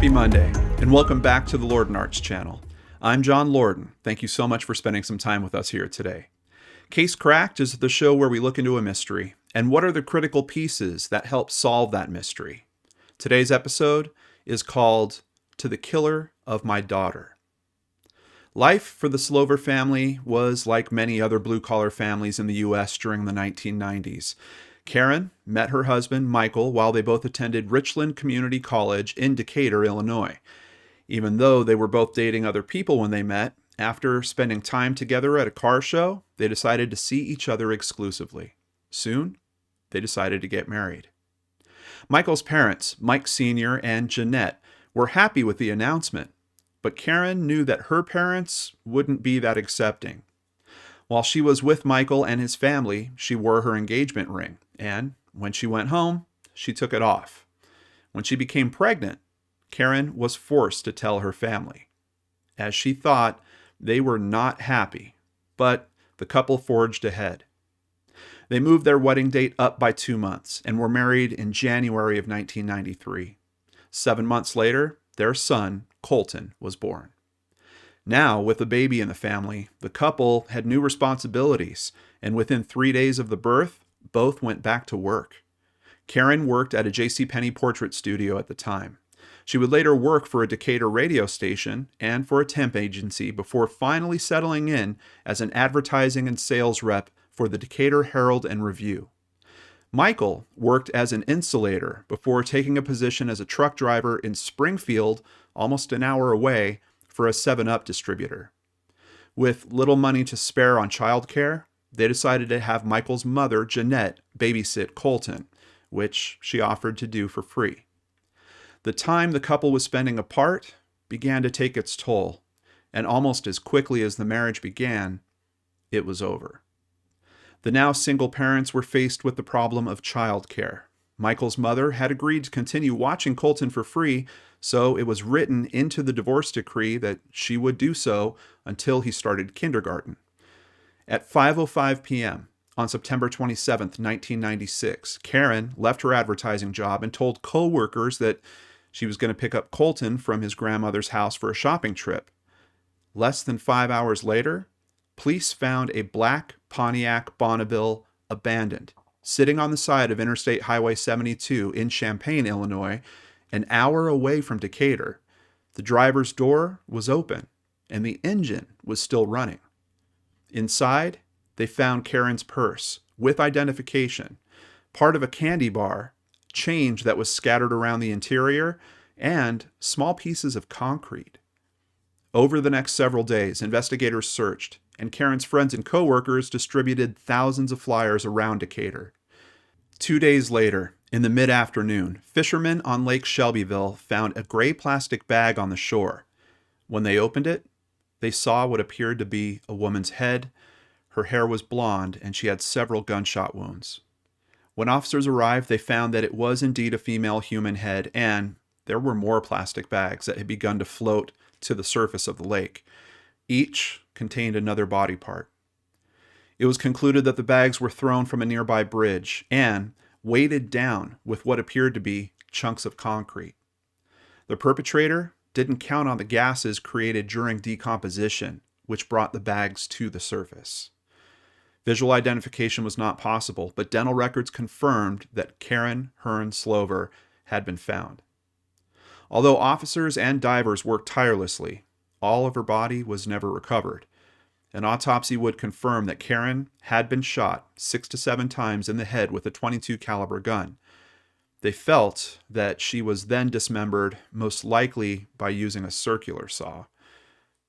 Happy Monday, and welcome back to the Lorden Arts channel. I'm John Lorden. Thank you so much for spending some time with us here today. Case Cracked is the show where we look into a mystery, and what are the critical pieces that help solve that mystery. Today's episode is called To the Killer of My Daughter. Life for the Slover family was like many other blue-collar families in the U.S. during the 1990s. Karen met her husband, Michael, while they both attended Richland Community College in Decatur, Illinois. Even though they were both dating other people when they met, after spending time together at a car show, they decided to see each other exclusively. Soon, they decided to get married. Michael's parents, Mike Sr. and Jeanette, were happy with the announcement, but Karen knew that her parents wouldn't be that accepting. While she was with Michael and his family, she wore her engagement ring, and when she went home, she took it off. When she became pregnant, Karen was forced to tell her family. As she thought, they were not happy, but the couple forged ahead. They moved their wedding date up by 2 months and were married in January of 1993. 7 months later, their son, Tolton, was born. Now, with a baby in the family, the couple had new responsibilities, and within 3 days of the birth, both went back to work. Karen worked at a JCPenney portrait studio at the time. She would later work for a Decatur radio station and for a temp agency before finally settling in as an advertising and sales rep for the Decatur Herald and Review. Michael worked as an insulator before taking a position as a truck driver in Springfield, almost an hour away, for a 7-Up distributor. With little money to spare on childcare, they decided to have Michael's mother, Jeanette, babysit Tolton, which she offered to do for free. The time the couple was spending apart began to take its toll, and almost as quickly as the marriage began, it was over. The now single parents were faced with the problem of childcare. Michael's mother had agreed to continue watching Tolton for free, so it was written into the divorce decree that she would do so until he started kindergarten. At 5:05 p.m. on September 27, 1996, Karen left her advertising job and told co-workers that she was going to pick up Tolton from his grandmother's house for a shopping trip. Less than 5 hours later, police found a black Pontiac Bonneville abandoned, sitting on the side of Interstate Highway 72 in Champaign, Illinois, an hour away from Decatur. The driver's door was open, and the engine was still running. Inside, they found Karen's purse, with identification, part of a candy bar, change that was scattered around the interior, and small pieces of concrete. Over the next several days, investigators searched, and Karen's friends and co-workers distributed thousands of flyers around Decatur. 2 days later, in the mid-afternoon, fishermen on Lake Shelbyville found a gray plastic bag on the shore. When they opened it, they saw what appeared to be a woman's head. Her hair was blonde, and she had several gunshot wounds. When officers arrived, they found that it was indeed a female human head, and there were more plastic bags that had begun to float to the surface of the lake. Each contained another body part. It was concluded that the bags were thrown from a nearby bridge and weighted down with what appeared to be chunks of concrete. The perpetrator didn't count on the gases created during decomposition, which brought the bags to the surface. Visual identification was not possible, but dental records confirmed that Karen Hearn Slover had been found. Although officers and divers worked tirelessly, all of her body was never recovered. An autopsy would confirm that Karen had been shot 6 to 7 times in the head with a .22 caliber gun. They felt that she was then dismembered, most likely by using a circular saw.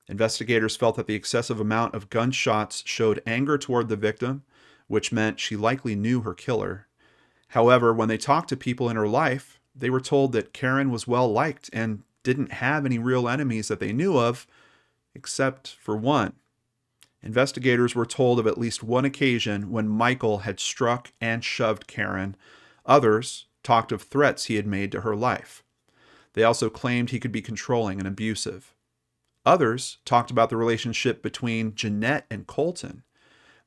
Investigators felt that the excessive amount of gunshots showed anger toward the victim, which meant she likely knew her killer. However, when they talked to people in her life, they were told that Karen was well liked and didn't have any real enemies that they knew of, except for one. Investigators were told of at least one occasion when Michael had struck and shoved Karen. Others talked of threats he had made to her life. They also claimed he could be controlling and abusive. Others talked about the relationship between Jeanette and Tolton.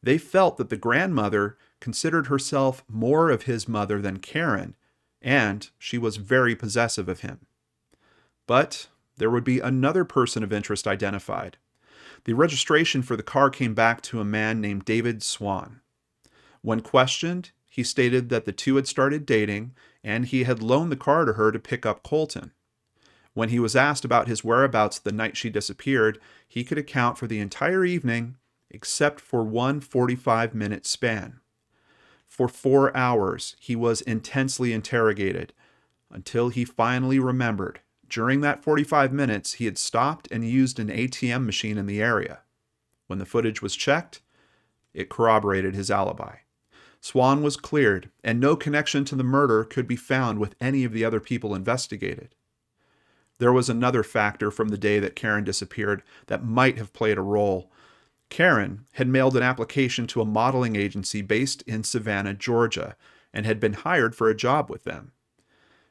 They felt that the grandmother considered herself more of his mother than Karen, and she was very possessive of him. But there would be another person of interest identified. The registration for the car came back to a man named David Swan. When questioned, he stated that the two had started dating and he had loaned the car to her to pick up Tolton. When he was asked about his whereabouts the night she disappeared, he could account for the entire evening except for one 45-minute span. For 4 hours, he was intensely interrogated until he finally remembered. During that 45 minutes, he had stopped and used an ATM machine in the area. When the footage was checked, it corroborated his alibi. Swan was cleared, and no connection to the murder could be found with any of the other people investigated. There was another factor from the day that Karen disappeared that might have played a role. Karen had mailed an application to a modeling agency based in Savannah, Georgia, and had been hired for a job with them.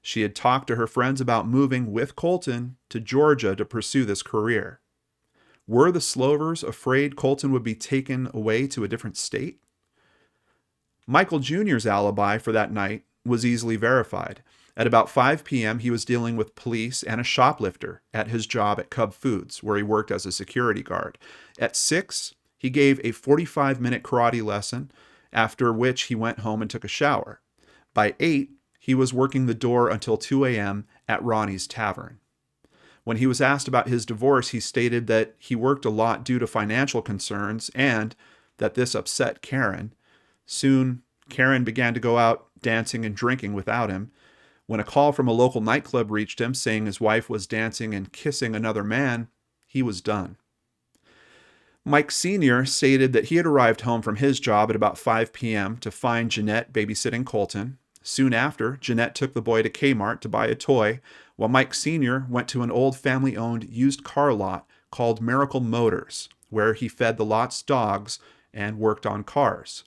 She had talked to her friends about moving with Tolton to Georgia to pursue this career. Were the Slovers afraid Tolton would be taken away to a different state? Michael Jr.'s alibi for that night was easily verified. At about 5 p.m., he was dealing with police and a shoplifter at his job at Cub Foods, where he worked as a security guard. At 6, he gave a 45-minute karate lesson, after which he went home and took a shower. By 8, he was working the door until 2 a.m. at Ronnie's Tavern. When he was asked about his divorce, he stated that he worked a lot due to financial concerns and that this upset Karen. Soon, Karen began to go out dancing and drinking without him. When a call from a local nightclub reached him saying his wife was dancing and kissing another man, he was done. Mike Sr. stated that he had arrived home from his job at about 5 p.m. to find Jeanette babysitting Tolton. Soon after, Jeanette took the boy to Kmart to buy a toy, while Mike Sr. went to an old family-owned used car lot called Miracle Motors, where he fed the lot's dogs and worked on cars.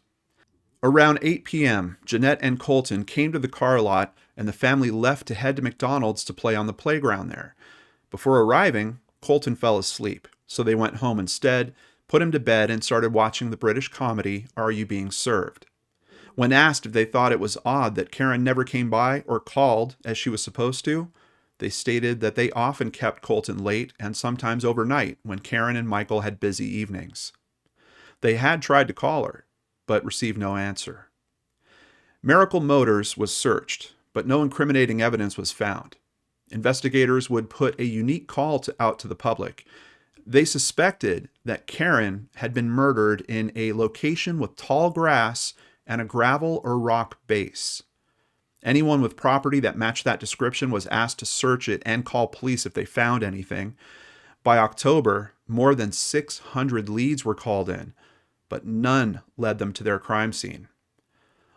Around 8 p.m., Jeanette and Tolton came to the car lot, and the family left to head to McDonald's to play on the playground there. Before arriving, Tolton fell asleep, so they went home instead, put him to bed, and started watching the British comedy Are You Being Served? When asked if they thought it was odd that Karen never came by or called as she was supposed to, they stated that they often kept Tolton late and sometimes overnight when Karen and Michael had busy evenings. They had tried to call her, but received no answer. Miracle Motors was searched, but no incriminating evidence was found. Investigators would put a unique call out to the public. They suspected that Karen had been murdered in a location with tall grass and a gravel or rock base. Anyone with property that matched that description was asked to search it and call police if they found anything. By October, more than 600 leads were called in, but none led them to their crime scene.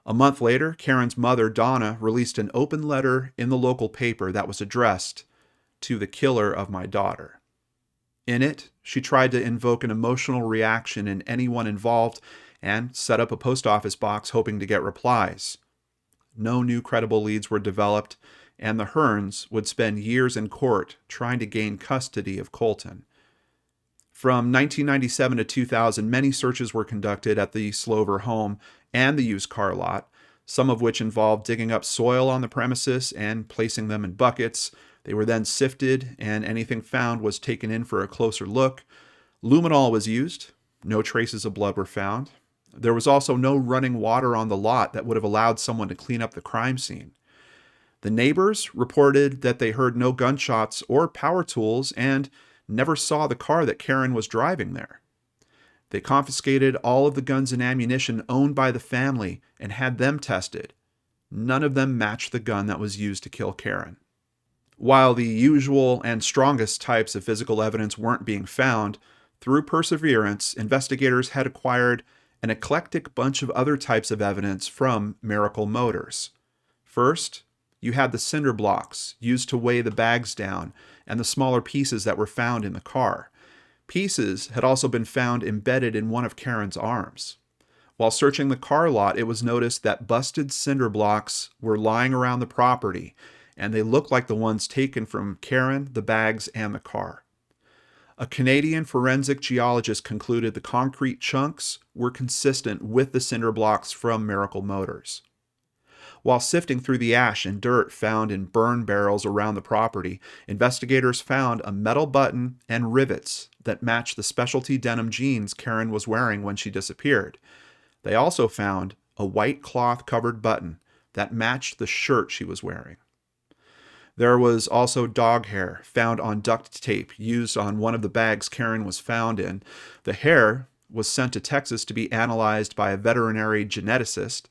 A month later, Karen's mother, Donna, released an open letter in the local paper that was addressed to the killer of my daughter. In it, she tried to invoke an emotional reaction in anyone involved and set up a post office box hoping to get replies. No new credible leads were developed, and the Hearns would spend years in court trying to gain custody of Tolton. From 1997 to 2000, many searches were conducted at the Slover home and the used car lot, some of which involved digging up soil on the premises and placing them in buckets. They were then sifted, and anything found was taken in for a closer look. Luminol was used. No traces of blood were found. There was also no running water on the lot that would have allowed someone to clean up the crime scene. The neighbors reported that they heard no gunshots or power tools and never saw the car that Karen was driving there. They confiscated all of the guns and ammunition owned by the family and had them tested. None of them matched the gun that was used to kill Karen. While the usual and strongest types of physical evidence weren't being found, through perseverance, investigators had acquired an eclectic bunch of other types of evidence from Miracle Motors. First, you had the cinder blocks used to weigh the bags down and the smaller pieces that were found in the car. Pieces had also been found embedded in one of Karen's arms. While searching the car lot, it was noticed that busted cinder blocks were lying around the property, and they looked like the ones taken from Karen, the bags, and the car. A Canadian forensic geologist concluded the concrete chunks were consistent with the cinder blocks from Miracle Motors. While sifting through the ash and dirt found in burn barrels around the property, investigators found a metal button and rivets that matched the specialty denim jeans Karen was wearing when she disappeared. They also found a white cloth-covered button that matched the shirt she was wearing. There was also dog hair found on duct tape used on one of the bags Karen was found in. The hair was sent to Texas to be analyzed by a veterinary geneticist.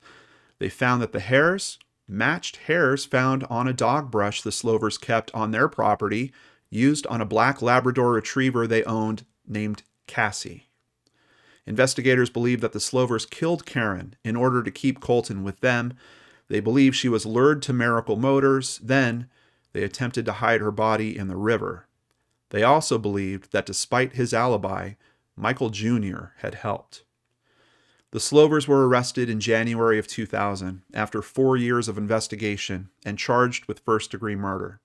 They found that the hairs matched hairs found on a dog brush the Slovers kept on their property, used on a black Labrador retriever they owned named Cassie. Investigators believe that the Slovers killed Karen in order to keep Colton with them. They believe she was lured to Miracle Motors, then they attempted to hide her body in the river. They also believed that despite his alibi, Michael Jr. had helped. The Slovers were arrested in January of 2000 after 4 years of investigation and charged with first-degree murder.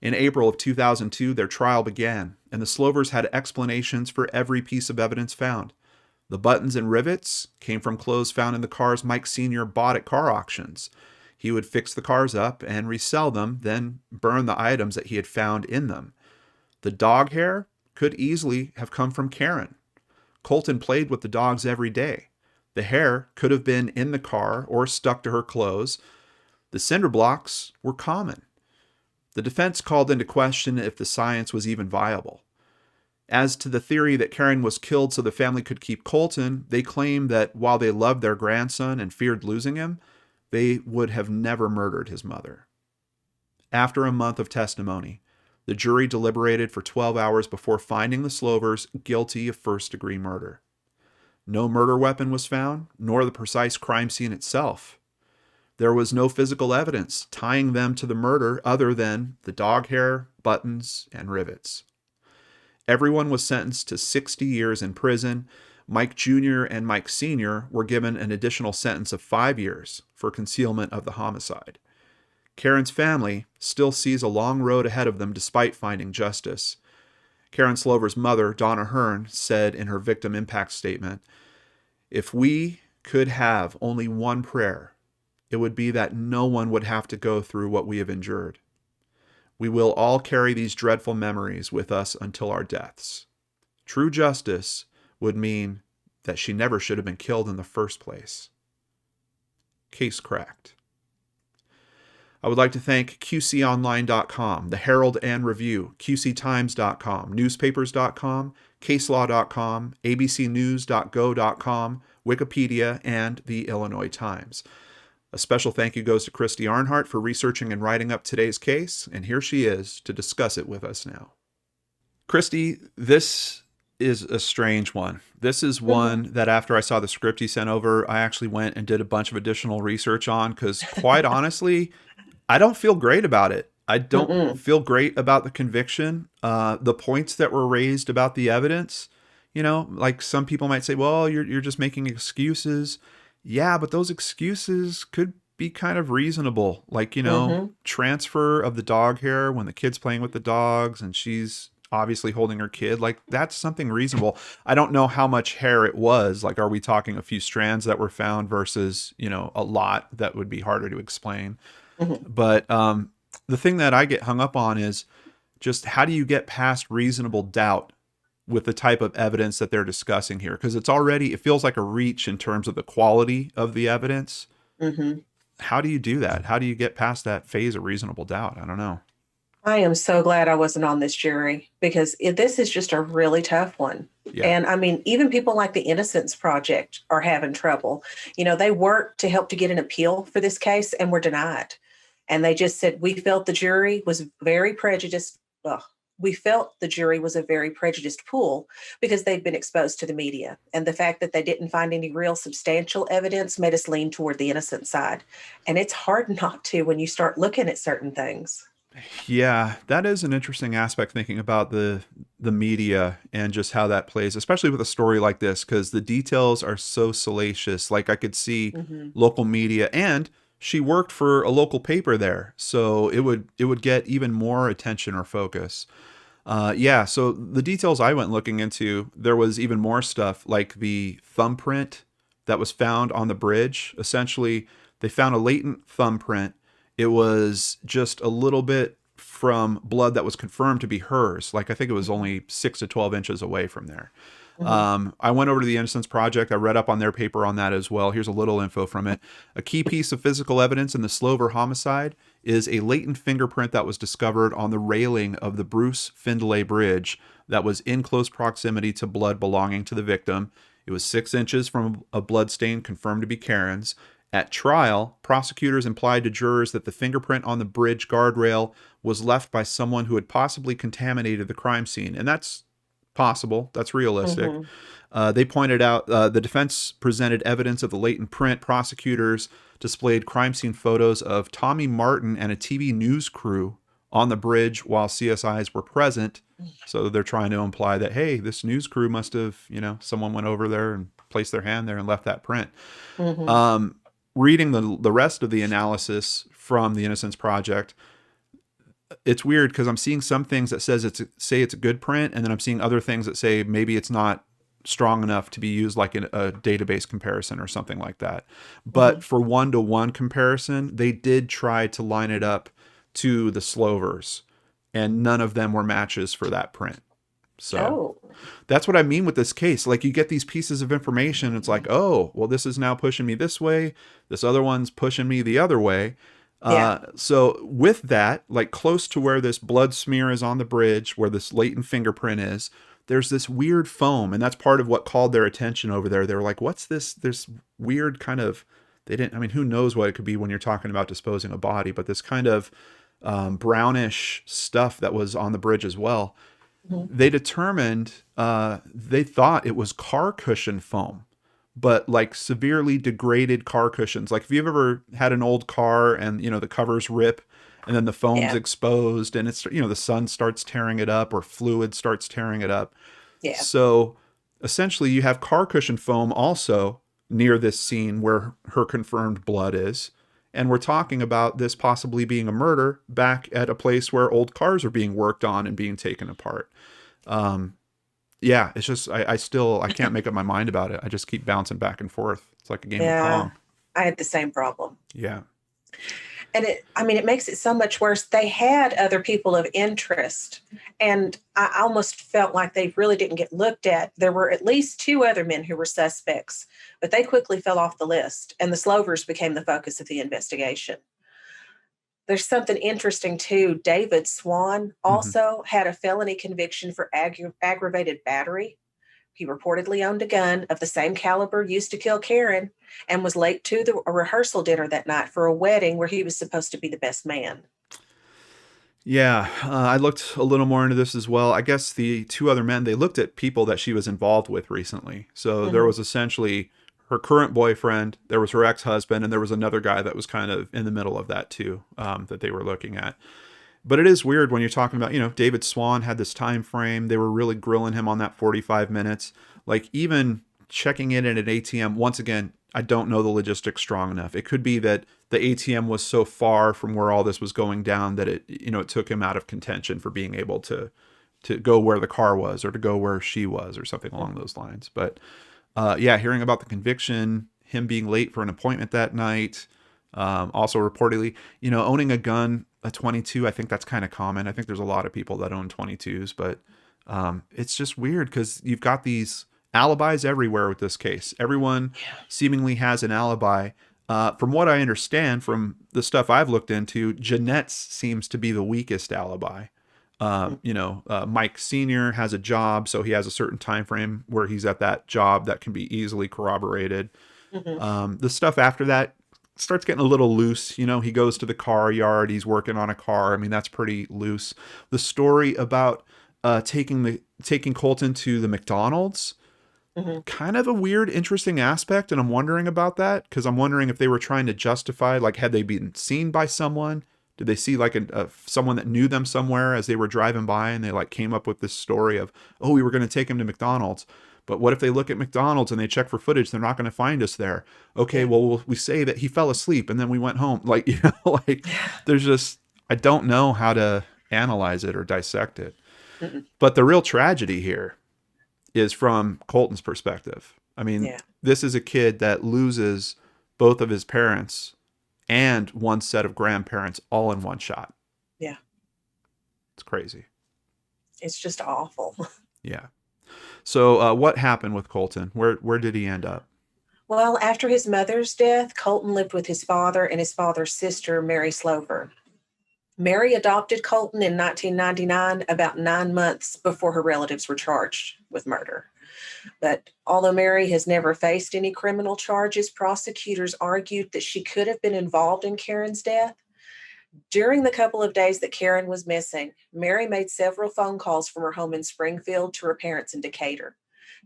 In April of 2002, their trial began, and the Slovers had explanations for every piece of evidence found. The buttons and rivets came from clothes found in the cars Mike Sr. bought at car auctions. He would fix the cars up and resell them, then burn the items that he had found in them. The dog hair could easily have come from Karen. Colton played with the dogs every day. The hair could have been in the car or stuck to her clothes. The cinder blocks were common. The defense called into question if the science was even viable. As to the theory that Karen was killed so the family could keep Colton, they claimed that while they loved their grandson and feared losing him, they would have never murdered his mother. After a month of testimony, the jury deliberated for 12 hours before finding the Slovers guilty of first-degree murder. No murder weapon was found, nor the precise crime scene itself. There was no physical evidence tying them to the murder other than the dog hair, buttons, and rivets. Everyone was sentenced to 60 years in prison. Mike Jr. and Mike Sr. were given an additional sentence of 5 years for concealment of the homicide. Karen's family still sees a long road ahead of them despite finding justice. Karen Slover's mother, Donna Hearn, said in her victim impact statement, "If we could have only one prayer, it would be that no one would have to go through what we have endured. We will all carry these dreadful memories with us until our deaths. True justice would mean that she never should have been killed in the first place." Case cracked. I would like to thank QCOnline.com, the Herald and Review, QCTimes.com, newspapers.com, caselaw.com, abcnews.go.com, Wikipedia, and the Illinois Times. A special thank you goes to Christy Arnhart for researching and writing up today's case, and here she is to discuss it with us now. Christy, this is a strange one. This is one that after I saw the script you sent over, I actually went and did a bunch of additional research on because quite honestly, I don't feel great about it. I don't feel great about the conviction. The points that were raised about the evidence, like some people might say, well, you're just making excuses. Yeah, but those excuses could be kind of reasonable. Like, transfer of the dog hair when the kid's playing with the dogs and she's obviously holding her kid. Like, that's something reasonable. I don't know how much hair it was. Like, are we talking a few strands that were found versus, a lot that would be harder to explain? But the thing that I get hung up on is just how do you get past reasonable doubt with the type of evidence that they're discussing here? Because it feels like a reach in terms of the quality of the evidence. How do you do that? How do you get past that phase of reasonable doubt? I don't know. I am so glad I wasn't on this jury because this is just a really tough one. Yeah. And I mean, even people like the Innocence Project are having trouble. They worked to help to get an appeal for this case and were denied. And they just said, we felt the jury was very prejudiced. We felt the jury was a very prejudiced pool because they'd been exposed to the media. And the fact that they didn't find any real substantial evidence made us lean toward the innocent side. And it's hard not to when you start looking at certain things. Yeah, that is an interesting aspect, thinking about the media and just how that plays, especially with a story like this, because the details are so salacious. Like, I could see local media, and she worked for a local paper there, so it would get even more attention or focus. So the details I went looking into, there was even more stuff like the thumbprint that was found on the bridge. Essentially, They found a latent thumbprint. It was just a little bit from blood that was confirmed to be hers. Like, I think it was only 6 to 12 inches away from there. Mhm. I went over to the Innocence Project. I read up on their paper on that as well. Here's a little info from it. A key piece of physical evidence in the Slover homicide is a latent fingerprint that was discovered on the railing of the Bruce Findlay Bridge that was in close proximity to blood belonging to the victim. It was 6 inches from a blood stain confirmed to be Karen's. At trial, prosecutors implied to jurors that the fingerprint on the bridge guardrail was left by someone who had possibly contaminated the crime scene. And that's possible. That's realistic. Mhm. They pointed out the defense presented evidence of the latent print. Prosecutors displayed crime scene photos of Tommy Martin and a TV news crew on the bridge while CSIs were present. So they're trying to imply that, hey, this news crew must have, someone went over there and placed their hand there and left that print. Mhm. Reading the rest of the analysis from the Innocence Project, it's weird because I'm seeing some things that say it's a good print, and then I'm seeing other things that say maybe it's not strong enough to be used like in a database comparison or something like that. But Mhm. for 1-to-1 comparison, they did try to line it up to the Slovers, and none of them were matches for that print. So Oh. that's what I mean with this case. Like, you get these pieces of information. It's like, oh, well, this is now pushing me this way. This other one's pushing me the other way. Yeah. So with that, like close to where this blood smear is on the bridge, where this latent fingerprint is, there's this weird foam. And that's part of what called their attention over there. They were like, what's this? This weird kind of, who knows what it could be when you're talking about disposing a body, but this kind of brownish stuff that was on the bridge as well. Mhm. They determined, they thought it was car cushion foam, but like severely degraded car cushions. Like, if you've ever had an old car and, the covers rip and then the foam's Yeah. exposed and it's, the sun starts tearing it up or fluid starts tearing it up. Yeah. So essentially you have car cushion foam also near this scene where her confirmed blood is. And we're talking about this possibly being a murder back at a place where old cars are being worked on and being taken apart. Yeah, it's just, I can't make up my mind about it. I just keep bouncing back and forth. It's like a game of Yeah. Pong. I had the same problem. Yeah. And it makes it so much worse. They had other people of interest, and I almost felt like they really didn't get looked at. There were at least 2 other men who were suspects, but they quickly fell off the list, and the Slovers became the focus of the investigation. There's something interesting too. David Swan Hmm. also had a felony conviction for aggravated battery. He reportedly owned a gun of the same caliber used to kill Karen and was late to a rehearsal dinner that night for a wedding where he was supposed to be the best man. Yeah, I looked a little more into this as well. I guess the 2 other men, they looked at people that she was involved with recently. So there Hmm. was essentially her current boyfriend, there was her ex-husband, and there was another guy that was kind of in the middle of that too, that they were looking at. But it is weird when you're talking about, David Swan had this time frame. They were really grilling him on that 45 minutes. Like, even checking in at an ATM, once again, I don't know the logistics strong enough. It could be that the ATM was so far from where all this was going down that it took him out of contention for being able to go where the car was or to go where she was or something along those lines. But yeah, hearing about the conviction, him being late for an appointment that night, also reportedly, owning a gun, a 22, I think that's kind of common. I think there's a lot of people that own 22s, but it's just weird because you've got these alibis everywhere with this case. Everyone seemingly has an alibi. From what I understand from the stuff I've looked into, Jeanette's seems to be the weakest alibi. Mike Sr. has a job, so he has a certain time frame where he's at that job that can be easily corroborated. Hmm. The stuff after that starts getting a little loose. He goes to the car yard, he's working on a car. I mean, that's pretty loose. The story about taking Colton to the McDonald's, Hmm. kind of a weird, interesting aspect, and I'm wondering about that because I'm wondering if they were trying to justify, like, had they been seen by someone? Did they see like someone that knew them somewhere as they were driving by, and they like came up with this story of, oh, we were going to take him to McDonald's. But what if they look at McDonald's and they check for footage? They're not going to find us there. Okay, Yeah. well, we say that he fell asleep and then we went home. Like, like there's just, I don't know how to analyze it or dissect it. Mm-mm. But the real tragedy here is from Colton's perspective. I mean, Yeah. this is a kid that loses both of his parents and one set of grandparents all in one shot. Yeah. It's crazy. It's just awful. Yeah. So what happened with Colton? Where did he end up? Well, after his mother's death, Colton lived with his father and his father's sister, Mary Slover. Mary adopted Colton in 1999, about 9 months before her relatives were charged with murder. But although Mary has never faced any criminal charges, prosecutors argued that she could have been involved in Karen's death. During the couple of days that Karen was missing, Mary made several phone calls from her home in Springfield to her parents in Decatur.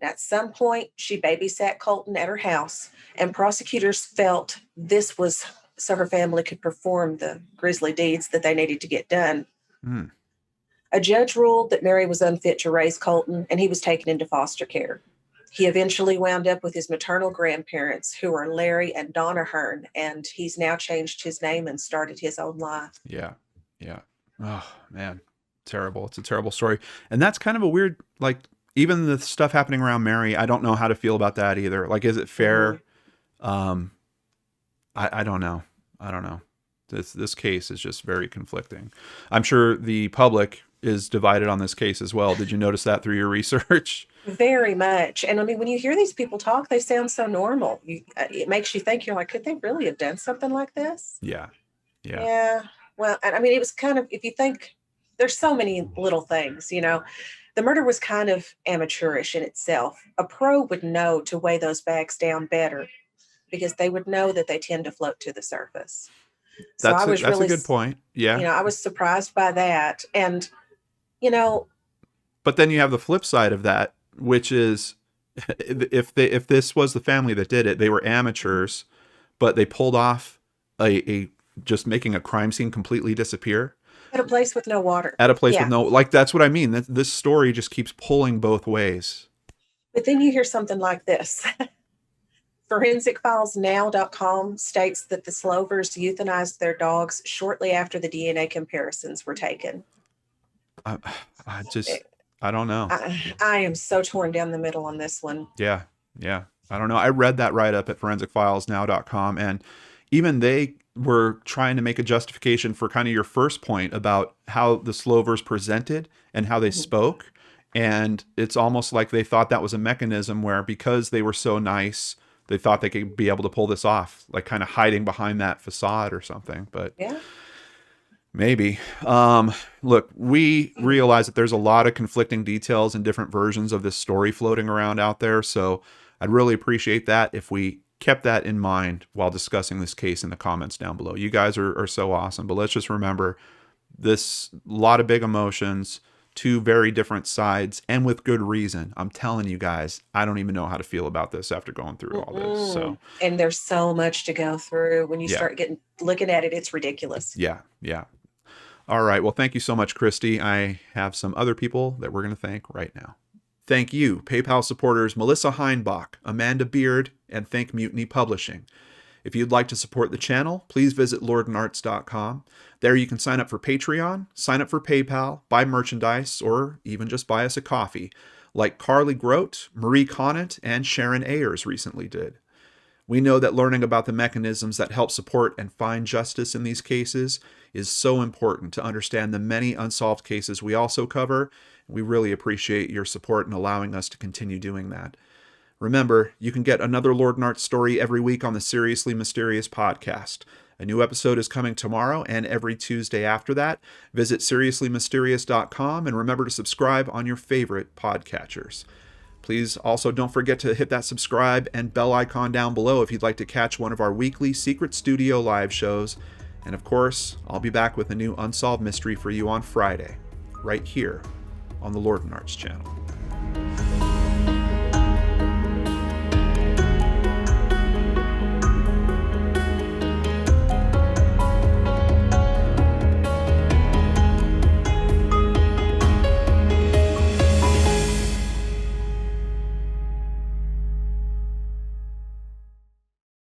Now, at some point, she babysat Colton at her house, and prosecutors felt this was so her family could perform the grisly deeds that they needed to get done. Mm. A judge ruled that Mary was unfit to raise Colton, and he was taken into foster care. He eventually wound up with his maternal grandparents, who are Larry and Donna Hearn, and he's now changed his name and started his own life. Yeah. Yeah. Oh, man. Terrible. It's a terrible story. And that's kind of a weird, like, even the stuff happening around Mary, I don't know how to feel about that either. Like, is it fair? Mm-hmm. I don't know. I don't know. This case is just very conflicting. I'm sure the public is divided on this case as well. Did you notice that through your research? Very much. And I mean, when you hear these people talk, they sound so normal. It makes you think, you're like, could they really have done something like this? Yeah. Yeah. Yeah. Well, I mean, it was kind of, if you think, there's so many little things, you know, the murder was kind of amateurish in itself. A pro would know to weigh those bags down better, because they would know that they tend to float to the surface. So That's a good point. Yeah. You know, I was surprised by that. And, you know, but then you have the flip side of that, which is if this was the family that did it, they were amateurs, but they pulled off a just making a crime scene completely disappear. At a place with no water. At a place Yeah. with no, like, that's what I mean. This story just keeps pulling both ways. But then you hear something like this. ForensicFilesNow.com states that the Slovers euthanized their dogs shortly after the DNA comparisons were taken. I don't know. I am so torn down the middle on this one. Yeah. Yeah. I don't know. I read that write up at ForensicFilesNow.com, and even they were trying to make a justification for kind of your first point about how the Slovers presented and how they spoke. And it's almost like they thought that was a mechanism where, because they were so nice, they thought they could be able to pull this off, like kind of hiding behind that facade or something. But yeah, maybe. Look, we realize that there's a lot of conflicting details and different versions of this story floating around out there. So I'd really appreciate that if we kept that in mind while discussing this case in the comments down below. You guys are so awesome. But let's just remember, this lot of big emotions, two very different sides, and with good reason. I'm telling you guys, I don't even know how to feel about this after going through all this. So, and there's so much to go through. When you start looking at it, it's ridiculous. Yeah. Yeah. All right. Well, thank you so much, Christy. I have some other people that we're going to thank right now. Thank you, PayPal supporters Melissa Heinbach, Amanda Beard, and Think Mutiny Publishing. If you'd like to support the channel, please visit lordandarts.com. There you can sign up for Patreon, sign up for PayPal, buy merchandise, or even just buy us a coffee, like Carly Grote, Marie Conant, and Sharon Ayers recently did. We know that learning about the mechanisms that help support and find justice in these cases is so important to understand the many unsolved cases we also cover. We really appreciate your support in allowing us to continue doing that. Remember, you can get another Lord and Art story every week on the Seriously Mysterious podcast. A new episode is coming tomorrow and every Tuesday after that. Visit seriouslymysterious.com and remember to subscribe on your favorite podcatchers. Please also don't forget to hit that subscribe and bell icon down below if you'd like to catch one of our weekly Secret Studio live shows. And of course, I'll be back with a new unsolved mystery for you on Friday, right here on the Lord and Arts channel.